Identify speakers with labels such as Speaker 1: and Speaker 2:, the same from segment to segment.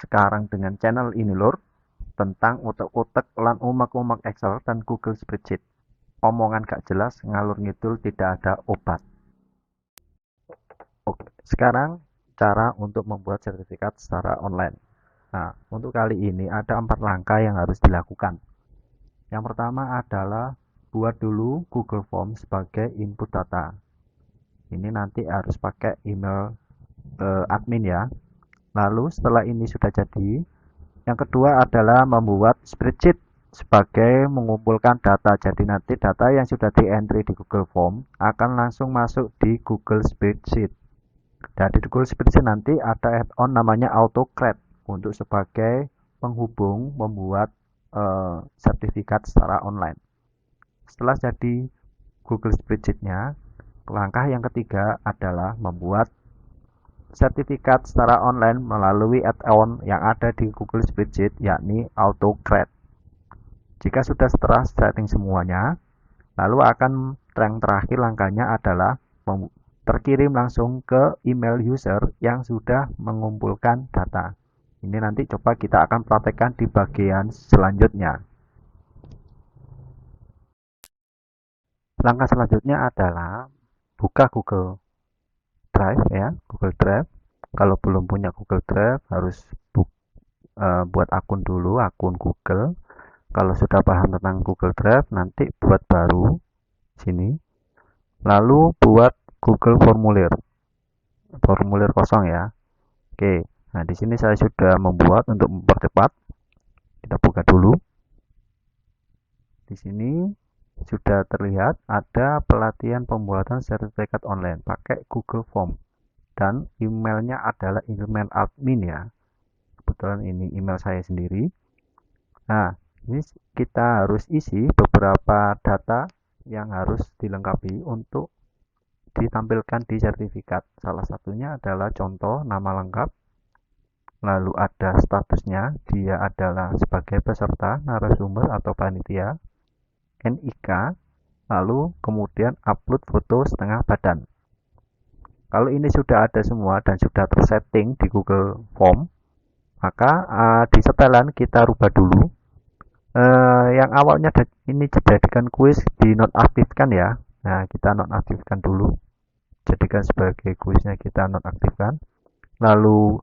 Speaker 1: sekarang dengan channel ini lur, tentang utek-utek lan umek-umek Excel dan Google Spreadsheet. Omongan gak jelas, ngalur ngidul tidak ada obat. Oke, sekarang cara untuk membuat sertifikat secara online. Nah, untuk kali ini ada 4 langkah yang harus dilakukan. Yang pertama adalah buat dulu Google Form sebagai input data. Ini nanti harus pakai email admin ya. Lalu setelah ini sudah jadi, yang kedua adalah membuat spreadsheet sebagai mengumpulkan data. Jadi nanti data yang sudah di-entry di Google Form akan langsung masuk di Google Spreadsheet. Dan di Google Spreadsheet nanti ada add-on namanya AutoCAD untuk sebagai penghubung membuat sertifikat secara online. Setelah jadi Google Spreadsheet-nya, langkah yang ketiga adalah membuat sertifikat secara online melalui add-on yang ada di Google Spreadsheet, yakni AutoCAD. Jika sudah setting semuanya, lalu akan yang terakhir langkahnya adalah terkirim langsung ke email user yang sudah mengumpulkan data. Ini nanti coba kita akan praktekkan di bagian selanjutnya. Langkah selanjutnya adalah buka Google Drive ya, Google Drive. Kalau belum punya Google Drive harus buat akun dulu, akun Google. Kalau sudah paham tentang Google Drive, nanti buat baru sini. Lalu buat Google formulir kosong ya. Oke, nah di sini saya sudah membuat untuk mempercepat. Kita buka dulu. Di sini sudah terlihat ada pelatihan pembuatan sertifikat online pakai Google Form dan emailnya adalah email admin ya. Kebetulan ini email saya sendiri. Nah, ini kita harus isi beberapa data yang harus dilengkapi untuk ditampilkan di sertifikat. Salah satunya adalah contoh nama lengkap, lalu ada statusnya, dia adalah sebagai peserta, narasumber atau panitia, NIK, lalu kemudian upload foto setengah badan. Kalau ini sudah ada semua dan sudah tersetting di Google Form, maka di setelan kita rubah dulu. Yang awalnya ini dijadikan kuis dinonaktifkan ya. Nah, kita nonaktifkan dulu. Jadikan sebagai kuisnya kita nonaktifkan. Lalu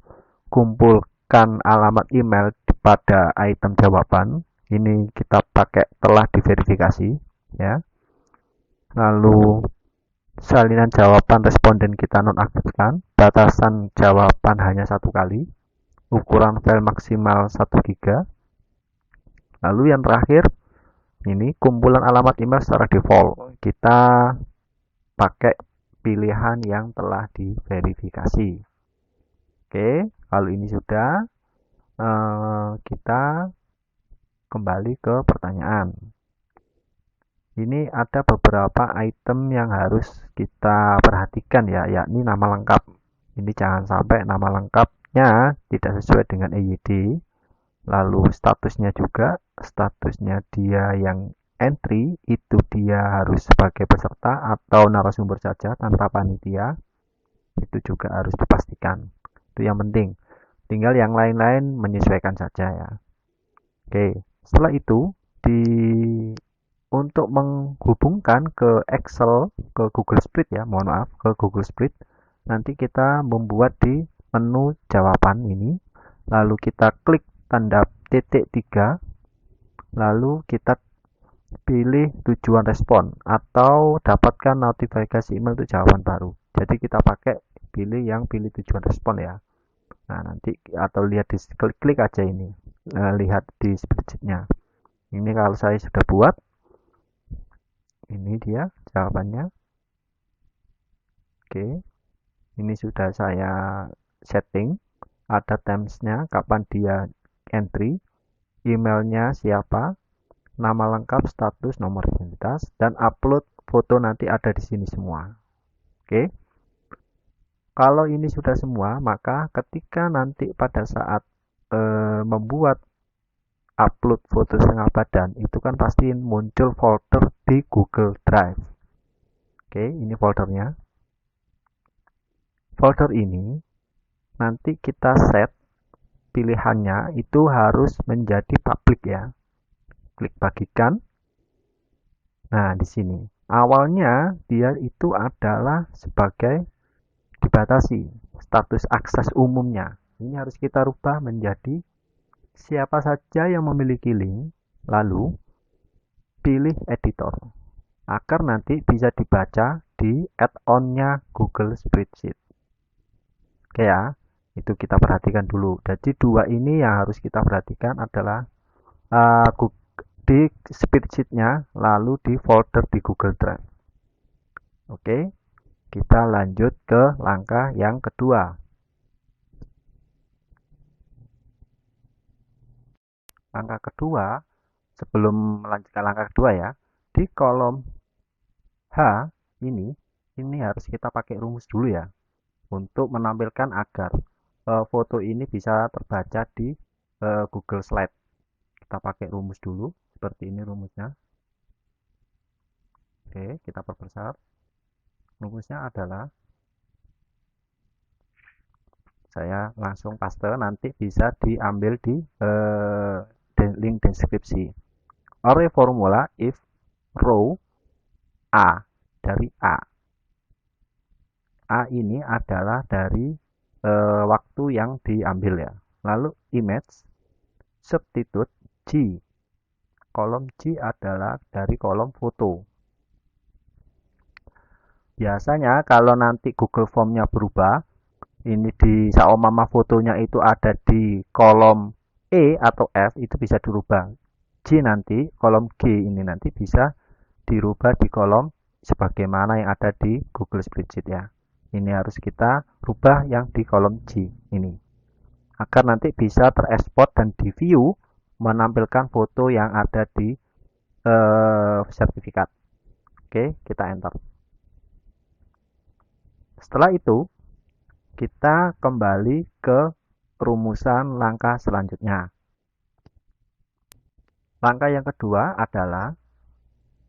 Speaker 1: kumpulkan alamat email pada item jawaban. Ini kita pakai telah diverifikasi ya. Lalu salinan jawaban responden kita nonaktifkan. Batasan jawaban hanya 1 kali. Ukuran file maksimal 1 GB. Lalu yang terakhir, ini kumpulan alamat email secara default. Kita pakai pilihan yang telah diverifikasi. Oke, kalau ini sudah, kita kembali ke pertanyaan. Ini ada beberapa item yang harus kita perhatikan ya, yakni nama lengkap. Ini jangan sampai nama lengkapnya tidak sesuai dengan EYD. Lalu statusnya juga, statusnya dia yang entry itu dia harus sebagai peserta atau narasumber saja tanpa panitia. Itu juga harus dipastikan. Itu yang penting. Tinggal yang lain-lain menyesuaikan saja ya. Oke, setelah itu untuk menghubungkan ke Excel, ke Google Spreadsheet ya, mohon maaf, ke Google Spreadsheet, nanti kita membuat di menu jawaban ini, lalu kita klik tanda titik 3, lalu kita pilih tujuan respon atau dapatkan notifikasi email untuk jawaban baru. Jadi kita pakai pilih tujuan respon ya. Nah, nanti atau lihat di klik aja ini. Lihat di spreadsheet-nya. Ini kalau saya sudah buat, ini dia jawabannya. Oke. Ini sudah saya setting. Ada times-nya, kapan dia entry, emailnya siapa, nama lengkap, status, nomor identitas, dan upload foto nanti ada di sini semua. Oke. Kalau ini sudah semua, maka ketika nanti pada saat membuat upload foto setengah badan, itu kan pasti muncul folder di Google Drive. Oke, ini foldernya. Folder ini nanti kita set pilihannya itu harus menjadi publik ya. Klik bagikan. Nah, di sini awalnya dia itu adalah sebagai dibatasi status akses umumnya. Ini harus kita rubah menjadi siapa saja yang memiliki link, lalu pilih editor agar nanti bisa dibaca di add-on-nya Google Spreadsheet. Oke ya, itu kita perhatikan dulu. Jadi dua ini yang harus kita perhatikan adalah di spreadsheet-nya lalu di folder di Google Drive. Oke, kita lanjut ke langkah yang kedua. Langkah kedua, sebelum melanjutkan langkah kedua ya, di kolom H ini harus kita pakai rumus dulu ya, untuk menampilkan agar foto ini bisa terbaca di Google Slide. Kita pakai rumus dulu, seperti ini rumusnya. Oke, kita perbesar. Rumusnya adalah, saya langsung paste, nanti bisa diambil di link deskripsi. Array formula if row A, dari A. A ini adalah dari waktu yang diambil ya. Lalu image substitute G. Kolom G adalah dari kolom foto. Biasanya kalau nanti Google Form-nya berubah, ini di Saomama fotonya itu ada di kolom E atau F, itu bisa dirubah. G nanti, kolom G ini nanti bisa dirubah di kolom sebagaimana yang ada di Google Spreadsheet ya. Ini harus kita rubah yang di kolom G ini, agar nanti bisa terekspor dan di view menampilkan foto yang ada di sertifikat. Oke, kita enter. Setelah itu, kita kembali ke rumusan langkah selanjutnya. Langkah yang kedua adalah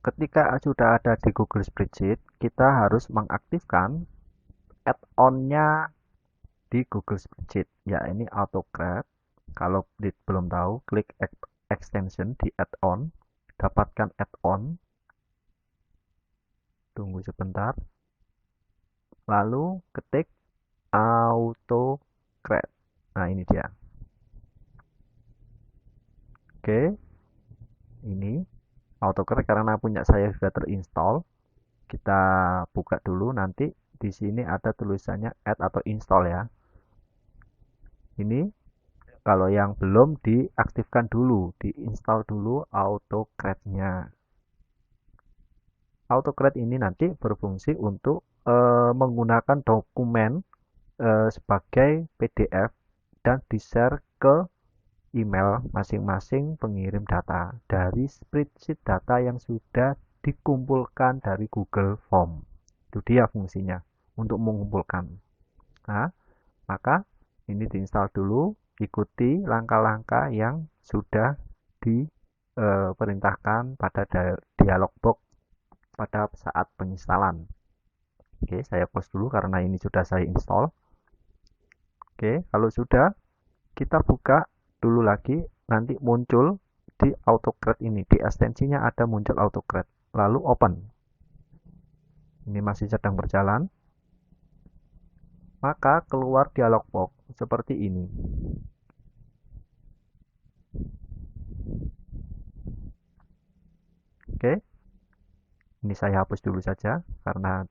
Speaker 1: ketika sudah ada di Google Spreadsheet, kita harus mengaktifkan add-on-nya di Google Spreadsheet. Ya, ini AutoCred. Kalau belum tahu, klik extension di add-on, dapatkan add-on. Tunggu sebentar. Lalu ketik AutoCred. Nah, ini dia. Oke. Ini AutoCred karena punya saya sudah terinstall. Kita buka dulu, nanti di sini ada tulisannya add atau install ya. Ini kalau yang belum, diaktifkan dulu, diinstal dulu AutoCred-nya. AutoCred ini nanti berfungsi untuk menggunakan dokumen sebagai PDF dan di-share ke email masing-masing pengirim data dari spreadsheet data yang sudah dikumpulkan dari Google Form. Itu dia fungsinya, untuk mengumpulkan. Nah, maka ini diinstal dulu, ikuti langkah-langkah yang sudah diperintahkan pada dialog box pada saat penginstalan. Oke, saya close dulu karena ini sudah saya install. Oke, kalau sudah, kita buka dulu lagi, nanti muncul di AutoCred ini, di ekstensinya ada muncul AutoCred, lalu open. Ini masih sedang berjalan, maka keluar dialog box seperti ini. Oke, ini saya hapus dulu saja karena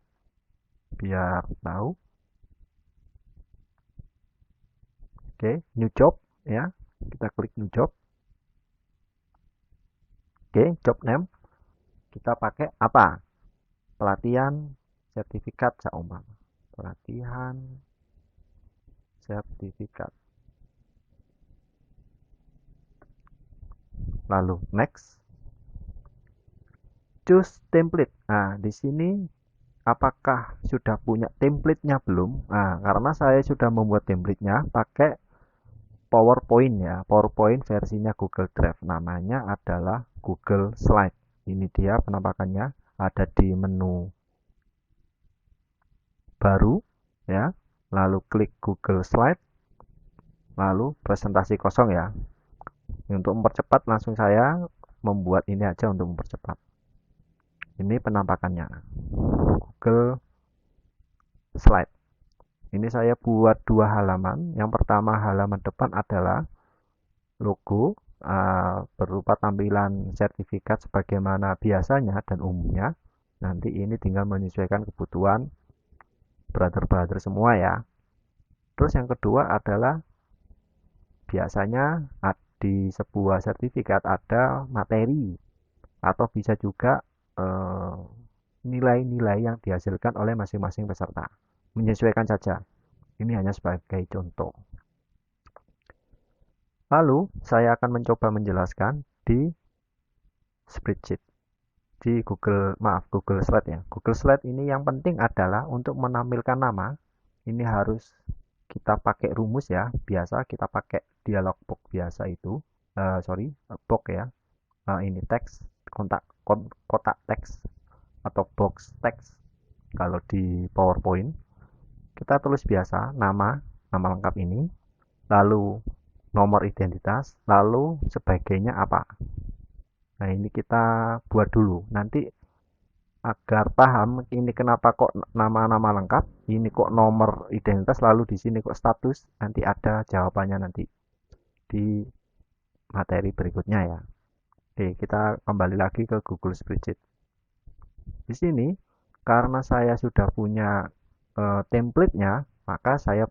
Speaker 1: biar tahu. Oke, new job ya, kita klik new job. Oke, job name kita pakai apa? Pelatihan sertifikat Saomama. Pelatihan sertifikat. Lalu next. Choose template. Nah, di sini apakah sudah punya template-nya belum? Nah, karena saya sudah membuat template-nya pakai PowerPoint ya. PowerPoint versinya Google Drive. Namanya adalah Google Slide. Ini dia penampakannya. Ada di menu baru ya. Lalu klik Google Slide. lalu presentasi kosong ya. Untuk mempercepat langsung saya membuat ini aja untuk mempercepat. Ini penampakannya Google Slide. Ini saya buat dua halaman. Yang pertama halaman depan adalah logo berupa tampilan sertifikat sebagaimana biasanya dan umumnya. Nanti ini tinggal menyesuaikan kebutuhan brother-brother semua ya. Terus yang kedua adalah biasanya di sebuah sertifikat ada materi atau bisa juga nilai-nilai yang dihasilkan oleh masing-masing peserta. Menyesuaikan saja. Ini hanya sebagai contoh. Lalu saya akan mencoba menjelaskan di spreadsheet di Google Slide ya. Google Slide ini yang penting adalah untuk menampilkan nama ini harus kita pakai rumus ya. Biasa kita pakai dialog box biasa itu. Box ya. Ini teks kotak teks atau box teks kalau di PowerPoint. Kita tulis biasa nama lengkap ini, lalu nomor identitas, lalu sebagainya apa. Nah, ini kita buat dulu. Nanti agar paham ini kenapa kok nama-nama lengkap, ini kok nomor identitas, lalu di sini kok status, nanti ada jawabannya nanti di materi berikutnya ya. Oke, kita kembali lagi ke Google Spreadsheet. Di sini karena saya sudah punya template-nya, maka saya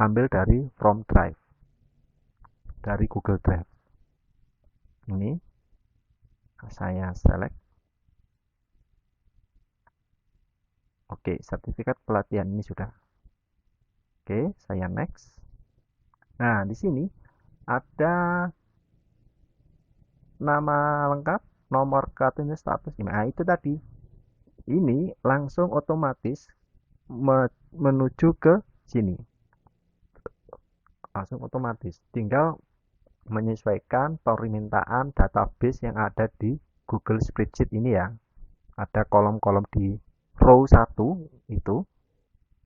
Speaker 1: ambil dari from Drive, dari Google Drive. Ini saya select. Oke, sertifikat pelatihan ini sudah. Oke, saya next. Nah, di sini ada nama lengkap, nomor kartunya, status. Nah, itu tadi. Ini langsung otomatis menuju ke sini. Langsung otomatis. Tinggal menyesuaikan permintaan database yang ada di Google Spreadsheet ini ya. Ada kolom-kolom di row 1 itu.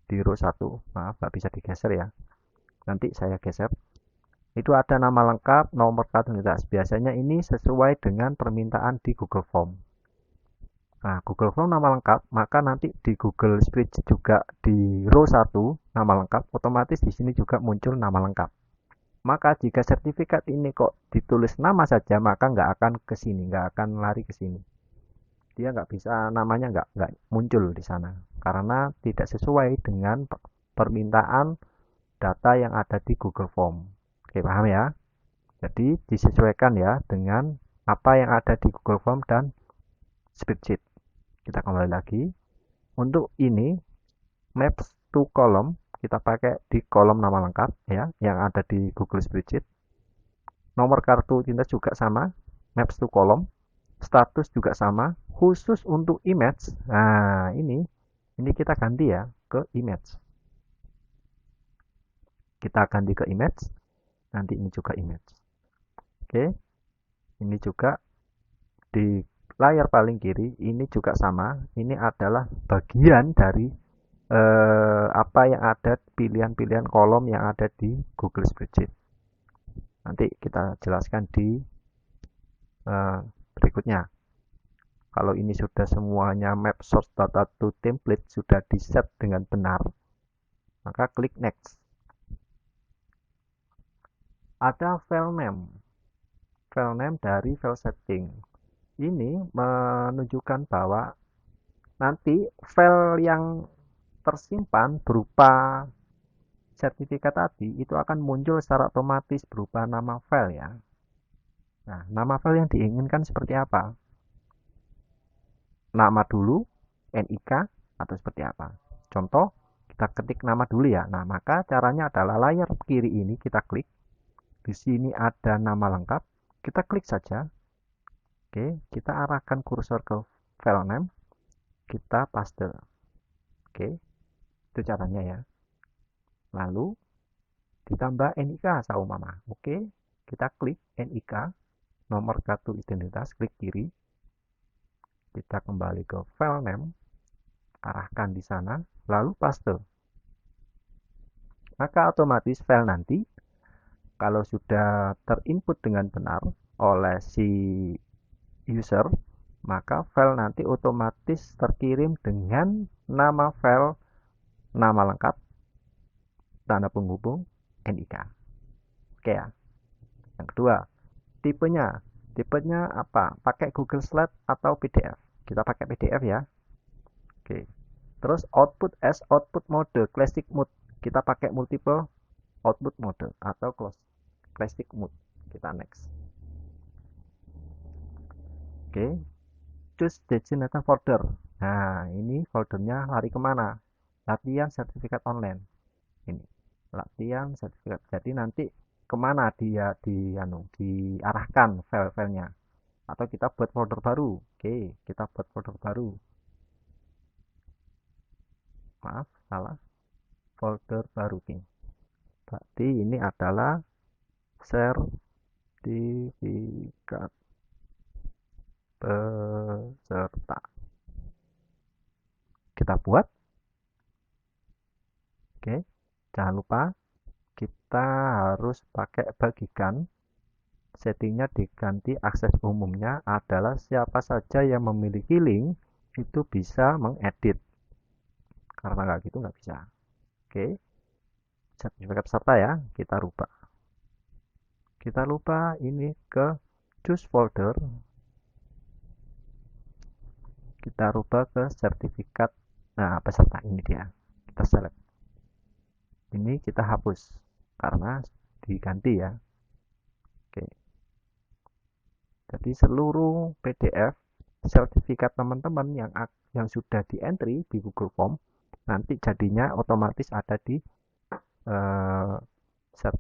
Speaker 1: Di row 1. Maaf, nggak bisa digeser ya. Nanti saya geser. Itu ada nama lengkap, nomor kartu identitas. Biasanya ini sesuai dengan permintaan di Google Form. Nah, Google Form nama lengkap, maka nanti di Google Spreadsheet juga di row 1 nama lengkap, otomatis di sini juga muncul nama lengkap. Maka jika sertifikat ini kok ditulis nama saja, maka nggak akan ke sini, nggak akan lari ke sini. Dia nggak bisa, namanya nggak muncul di sana, karena tidak sesuai dengan permintaan data yang ada di Google Form. Oke, paham ya? Jadi disesuaikan ya dengan apa yang ada di Google Form dan Spreadsheet. Kita kembali lagi. Untuk ini maps to column kita pakai di kolom nama lengkap ya yang ada di Google Spreadsheet. Nomor kartu identitas juga sama, maps to column. Status juga sama, khusus untuk image. Nah, ini kita ganti ya ke image. Kita ganti ke image. Nanti ini juga image. Oke. Ini juga di layar paling kiri ini juga sama. Ini adalah bagian dari apa yang ada, pilihan-pilihan kolom yang ada di Google Spreadsheet. Nanti kita jelaskan di berikutnya. Kalau ini sudah semuanya map source data to template sudah di set dengan benar, maka klik next. Ada file name dari file setting. Ini menunjukkan bahwa nanti file yang tersimpan berupa sertifikat tadi itu akan muncul secara otomatis berupa nama file ya. Nah, nama file yang diinginkan seperti apa? Nama dulu, NIK, atau seperti apa? Contoh, kita ketik nama dulu ya. Nah, maka caranya adalah layar kiri ini kita klik. Di sini ada nama lengkap. Kita klik saja. Oke, kita arahkan kursor ke file name. Kita paste. Oke, itu caranya ya. Lalu ditambah NIK saumpama. Oke, kita klik NIK, nomor kartu identitas, klik kiri. Kita kembali ke file name, arahkan di sana, lalu paste. Maka otomatis file nanti kalau sudah terinput dengan benar oleh si user, maka file nanti otomatis terkirim dengan nama file, nama lengkap, tanda penghubung, NIK. Oke ya. Yang kedua, tipenya apa? Pakai Google Slide atau PDF? Kita pakai PDF ya. Oke. Terus output as output mode, classic mode. Kita pakai multiple output mode atau classic mode. Kita next. Oke. Choose designated folder. Nah, ini foldernya lari kemana? Latihan sertifikat online. Ini latihan sertifikat. Jadi nanti kemana dia diarahkan file-filenya? Atau kita buat folder baru? Oke, kita buat folder baru. Maaf, salah. Folder baru ini. Berarti ini adalah sertifikat peserta. Kita buat. Oke, jangan lupa kita harus pakai bagikan. Settingnya diganti akses umumnya adalah siapa saja yang memiliki link itu bisa mengedit. Karena nggak gitu nggak bisa. Oke, sertifikat peserta ya, kita rubah. Kita lupa ini ke choose folder. Kita rubah ke sertifikat. Nah, peserta ini dia. Kita select. Ini kita hapus karena diganti ya. Oke. Jadi seluruh PDF sertifikat teman-teman yang sudah di entry di Google Form nanti jadinya otomatis ada di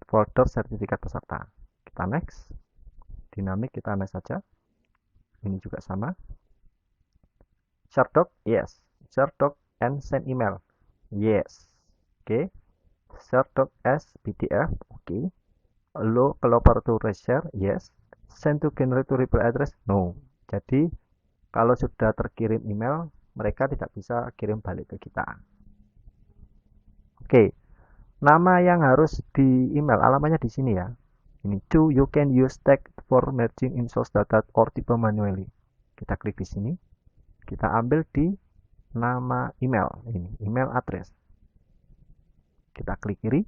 Speaker 1: folder sertifikat peserta. Kita next. Dinamik kita next saja. Ini juga sama. Share doc, yes. Share doc and send email, yes. Oke. Share doc as PDF, oke. Allow to reshare, yes. Send to generate to reply address, no. Jadi kalau sudah terkirim email, mereka tidak bisa kirim balik ke kita. Oke. Nama yang harus di email, alamatnya di sini ya. Ini you can use tag for merging in source data or type manually. Kita klik di sini. Kita ambil di nama email, ini email address. Kita klik kiri,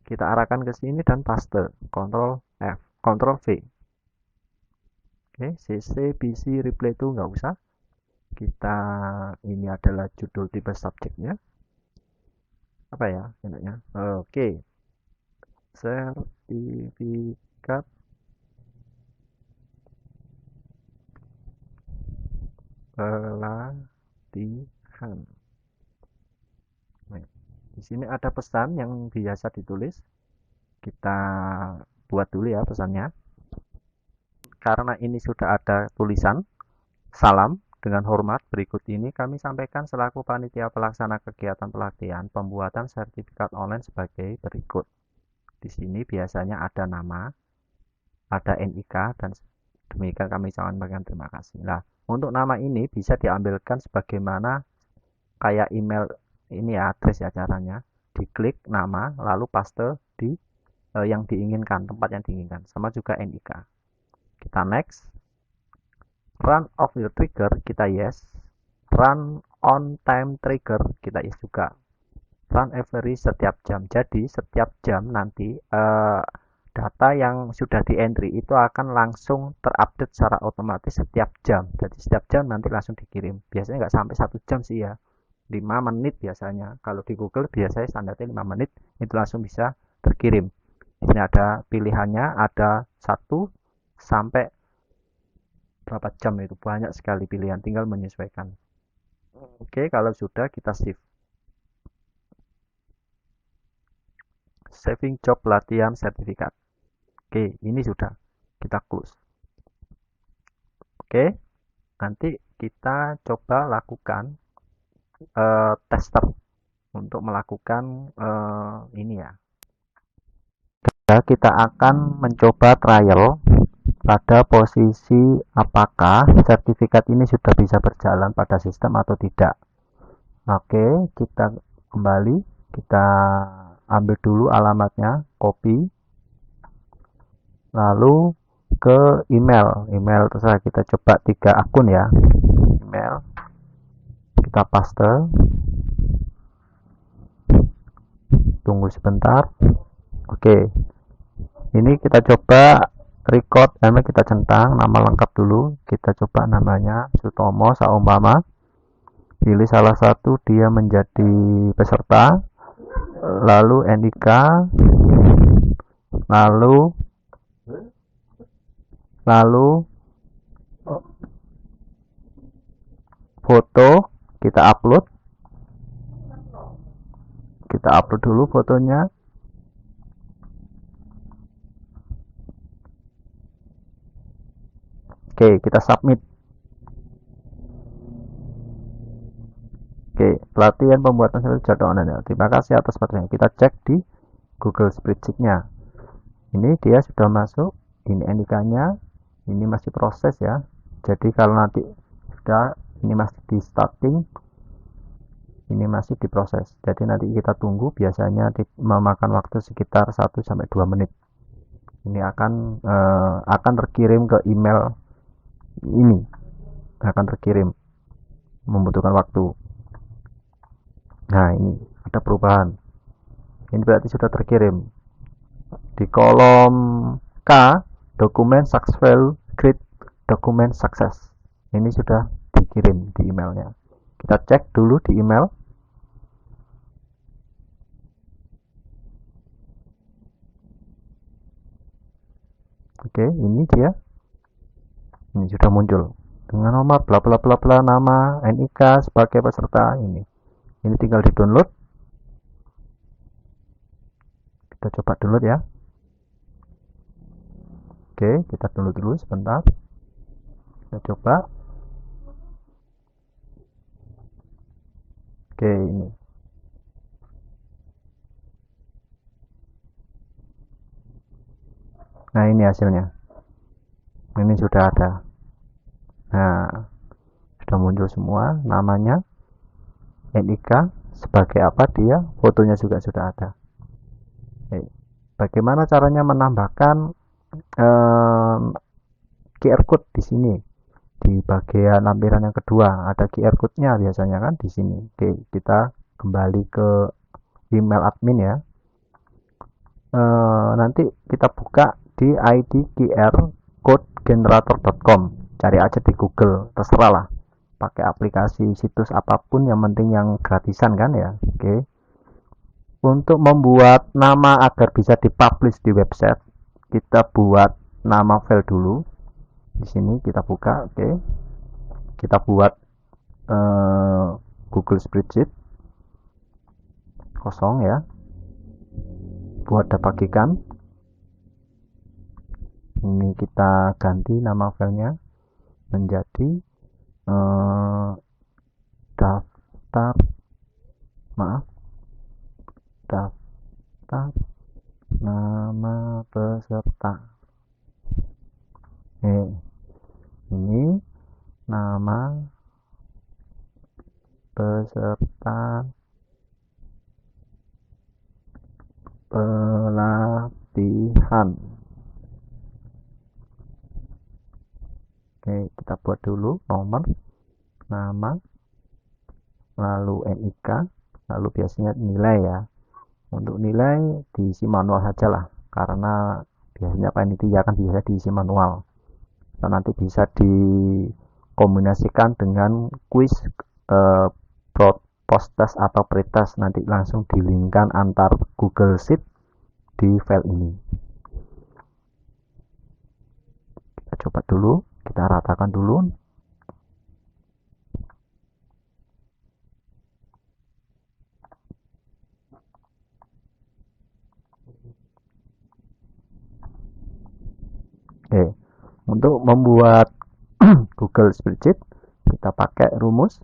Speaker 1: kita arahkan ke sini dan paste, Ctrl F, Ctrl V. Oke, CC, BC, reply itu nggak usah. Kita ini adalah judul tipe subjeknya. Apa ya enaknya? Oke, sertifikat pelatihan. Nah, di sini ada pesan yang biasa ditulis. Kita buat dulu ya pesannya. Karena ini sudah ada tulisan salam dengan hormat, berikut ini kami sampaikan selaku panitia pelaksana kegiatan pelatihan pembuatan sertifikat online sebagai berikut. Di sini biasanya ada nama, ada NIK, dan demikian kami sampaikan terima kasih. Nah, untuk nama ini bisa diambilkan sebagaimana kayak email ini ya, address ya caranya. Diklik nama, lalu paste di yang diinginkan, tempat yang diinginkan. Sama juga NIK. Kita next. Run off your trigger, kita yes. Run on time trigger, kita yes juga. Run every setiap jam. Jadi setiap jam nanti data yang sudah di entry itu akan langsung terupdate secara otomatis setiap jam. Jadi setiap jam nanti langsung dikirim. Biasanya nggak sampai 1 jam sih ya. 5 menit biasanya. Kalau di Google biasanya standarnya 5 menit itu langsung bisa terkirim. Ini ada pilihannya, ada 1 sampai berapa jam, itu banyak sekali pilihan, tinggal menyesuaikan. Oke, kalau sudah kita save. Saving job pelatihan sertifikat. Oke, ini sudah. Kita close. Oke, nanti kita coba lakukan tester untuk melakukan ini ya. Kita akan mencoba trial pada posisi apakah sertifikat ini sudah bisa berjalan pada sistem atau tidak. Oke, kita kembali, kita ambil dulu alamatnya, copy, lalu ke email terserah, kita coba 3 akun ya, email kita paste, tunggu sebentar. Oke, ini kita coba record, kita centang nama lengkap dulu, kita coba namanya Sutomo saumpama, pilih salah satu dia menjadi peserta, lalu NIK, lalu foto kita upload dulu fotonya. Oke, kita submit. Oke, pelatihan pembuatan jadwal online. Terima kasih atas perhatiannya. Kita cek di Google Spreadsheet-nya. Ini dia sudah masuk. Ini NIK-nya. Ini masih proses ya. Jadi kalau nanti sudah, ini masih di starting, ini masih diproses. Jadi nanti kita tunggu, biasanya memakan waktu sekitar 1-2 menit. Ini akan terkirim ke email ini, akan terkirim, membutuhkan waktu. Nah, ini ada perubahan. Ini berarti sudah terkirim. Di kolom K, dokumen successful, create dokumen sukses. Ini sudah dikirim di emailnya. Kita cek dulu di email. Oke, ini dia. Ini sudah muncul dengan nomor bla bla bla bla, nama, NIK sebagai peserta. Ini tinggal di download. Kita coba download ya. Oke, kita download dulu sebentar. Kita coba. Oke, ini. Nah, ini hasilnya. Ini sudah ada. Nah, sudah muncul semua namanya, NIK sebagai apa dia, fotonya juga sudah ada. Oke. Bagaimana caranya menambahkan QR code di sini? Di bagian lampiran yang kedua ada QR code-nya biasanya kan di sini. Oke, kita kembali ke email admin ya. Nanti kita buka di ID QR codegenerator.com, cari aja di Google, terserah lah, pakai aplikasi situs apapun, yang penting yang gratisan kan ya. Oke. Untuk membuat nama agar bisa dipublish di website, kita buat nama file dulu. Di sini kita buka, oke. Kita buat Google Spreadsheet kosong ya. Buat bagikan. Ini kita ganti nama filenya menjadi daftar nama peserta. Ini nama peserta pelatihan. Oke, kita buat dulu nomor, nama, lalu NIK, lalu biasanya nilai ya. Untuk nilai diisi manual saja lah, karena biasanya panitia kan bisa diisi manual. Dan nanti bisa dikombinasikan dengan quiz, post test atau pretest, nanti langsung dilingkan antar Google Sheet di file ini. Kita coba dulu, kita ratakan dulu. Oke, untuk membuat Google Spreadsheet kita pakai rumus.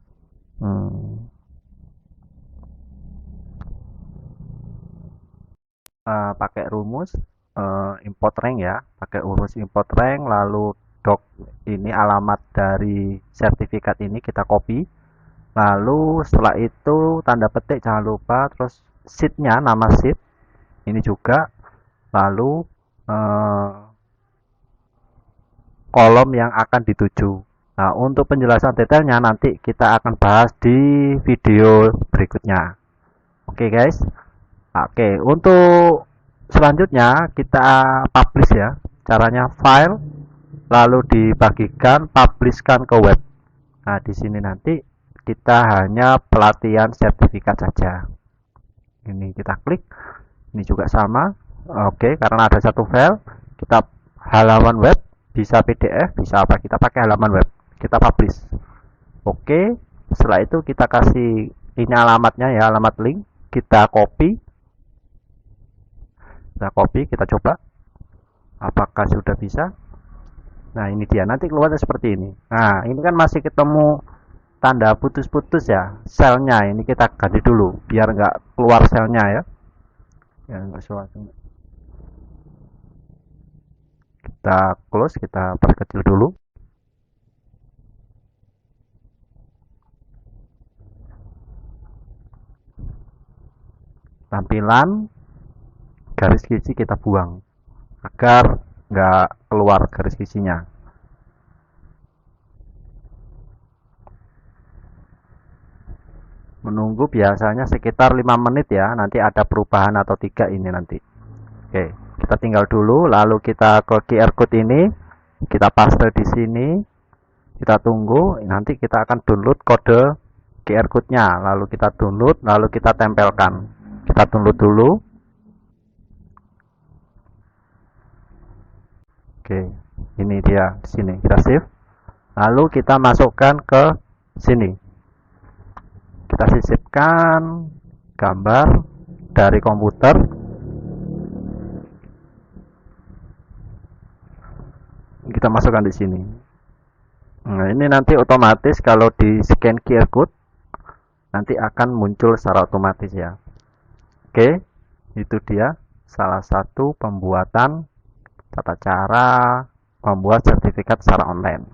Speaker 1: Pakai rumus import rank ya, pakai rumus import rank, lalu doc ini alamat dari sertifikat ini kita copy, lalu setelah itu tanda petik jangan lupa, terus sheetnya, nama sheet ini juga, lalu kolom yang akan dituju. Nah, untuk penjelasan detailnya nanti kita akan bahas di video berikutnya. Oke guys. Oke, untuk selanjutnya kita publish ya. Caranya file, lalu dibagikan, publishkan ke web. Nah, di sini nanti kita hanya pelatihan sertifikat saja. Ini kita klik. Ini juga sama. Oke, karena ada satu file, kita halaman web, bisa PDF, bisa apa, kita pakai halaman web, kita publish. Oke, setelah itu kita kasih ini alamatnya ya, alamat link, kita copy, kita coba apakah sudah bisa. Nah, ini dia, nanti keluarnya seperti ini. Nah, ini kan masih ketemu tanda putus-putus ya, selnya. Ini kita ganti dulu biar nggak keluar selnya ya. Ya, nggak suatu. Kita close, kita perkecil dulu. Tampilan garis kisi kita buang agar nggak keluar garis kisinya. Menunggu biasanya sekitar 5 menit ya, nanti ada perubahan atau tidak ini nanti. Oke, kita tinggal dulu, lalu kita ke QR code ini, kita paste di sini, kita tunggu, nanti kita akan download kode QR code-nya, lalu kita download, lalu kita tempelkan. Kita download dulu. Oke, ini dia di sini, kita save, lalu kita masukkan ke sini. Kita sisipkan gambar dari komputer. Kita masukkan di sini. Nah, ini nanti otomatis kalau di scan QR code nanti akan muncul secara otomatis ya. Oke, itu dia salah satu pembuatan tata cara membuat sertifikat secara online.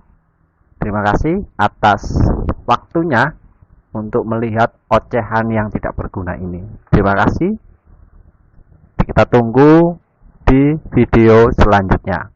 Speaker 1: Terima kasih atas waktunya untuk melihat ocehan yang tidak berguna ini. Terima kasih. Kita tunggu di video selanjutnya.